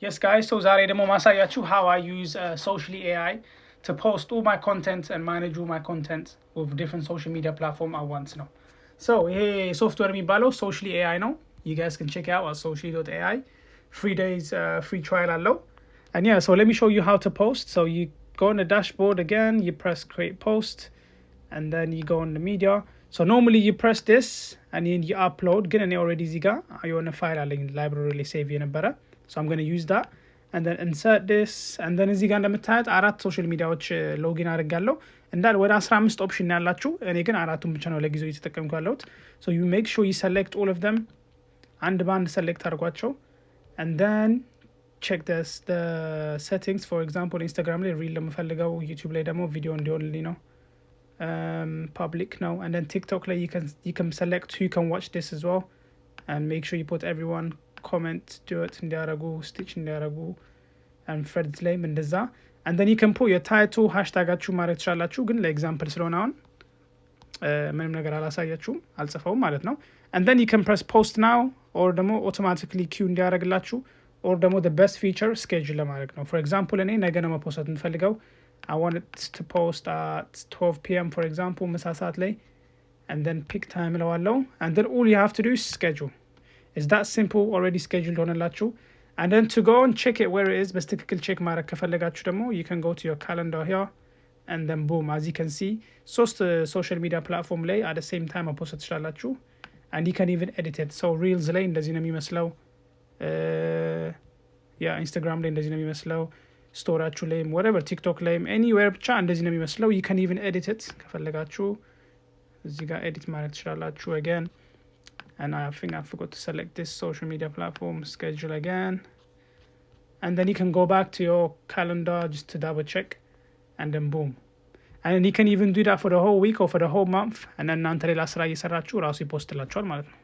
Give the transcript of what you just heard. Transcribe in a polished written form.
Yes guys, so ዛሬ ደግሞ ማሳያችሁ how I use Socially AI to post all my content and manage all my content with different social media platform at once ነው. So ይሄ ሶፍትዌር የሚባለው Socially AI ነው. You guys can check it out at socially.ai. 3 days free trial አለው. And yeah, so let me show you how to post. So you go on the dashboard again, you press create post, and then you go on the media. So normally you press this and then you upload. ግን እኔ already እዚህ ጋር የሆነ ፋይል አለኝ library ላይ save የነበረ. So I'm going to use that and then insert this and then እዚህ ጋር እንደምታዩት አራት ሶሻል ሚዲያዎች ሎጊን አድርጋለሁ እንዳል ወደ 15 ኦፕሽን ያላችሁ እኔ ግን አራቱን ብቻ ነው ለጊዜው እየተጠቀምኩ ያለሁት. So you make sure you select all of them አንድ ባንድ select አድርጓቸው and then check this the settings. For example Instagram ላይ ሪል ለምፈልገው YouTube ላይ ደግሞ ቪዲዮ እንዲሆንልኝ ነው public ነው. And then TikTok ላይ you can select who you can watch this as well and make sure you put everyone comment do it እንዲያረጉ stitch እንዲያረጉ and threads ላይ እንደዛ and then you can put your title hashtagአችሁ ማድረግ ትችላላችሁ ግን ለኤግዛምፕል ስለሆነ አሁን ምንም ነገር አላሳያችሁም አልጽፈውም ማለት ነው. and then you can press post now or ደግሞ automatically queue እንዲያረግላችሁ or ደግሞ the best feature schedule ለማድረግ ነው. for example እኔ ነገ ነው መፖስት እንፈልገው I want it to post at 12 p.m. for example ምሳ ሰዓት ላይ and then pick time ለዋለው and then all you have to do is schedule. Is that simple already scheduled ሆነላችሁ and then to go and check it where it is በስትክክል ቼክ ማድረግ ከፈለጋችሁ ደግሞ you can go to your calendar here and then boom as you can see ሶስት social media platform ላይ at the same time መፖስት ትችላላችሁ and you can even edit it. so reels ላይ እንደዚህ ነው የሚመስለው Instagram ላይ እንደዚህ ነው የሚመስለው ስቶሪያችሁ ላይም whatever TikTok ላይም anywhere ብቻ እንደዚህ ነው የሚመስለው. you can even edit it ከፈለጋችሁ እዚህ ጋር edit ማድረግ ትችላላችሁ again. And I think I forgot to select this social media platform, schedule again. And then you can go back to your calendar just to double check. And then boom. And then you can even do that for the whole week or for the whole month. And then እናንተ ሌላ ስራ እየሰራችሁ ራሱ ይፖስትላችኋል ማለት ነው.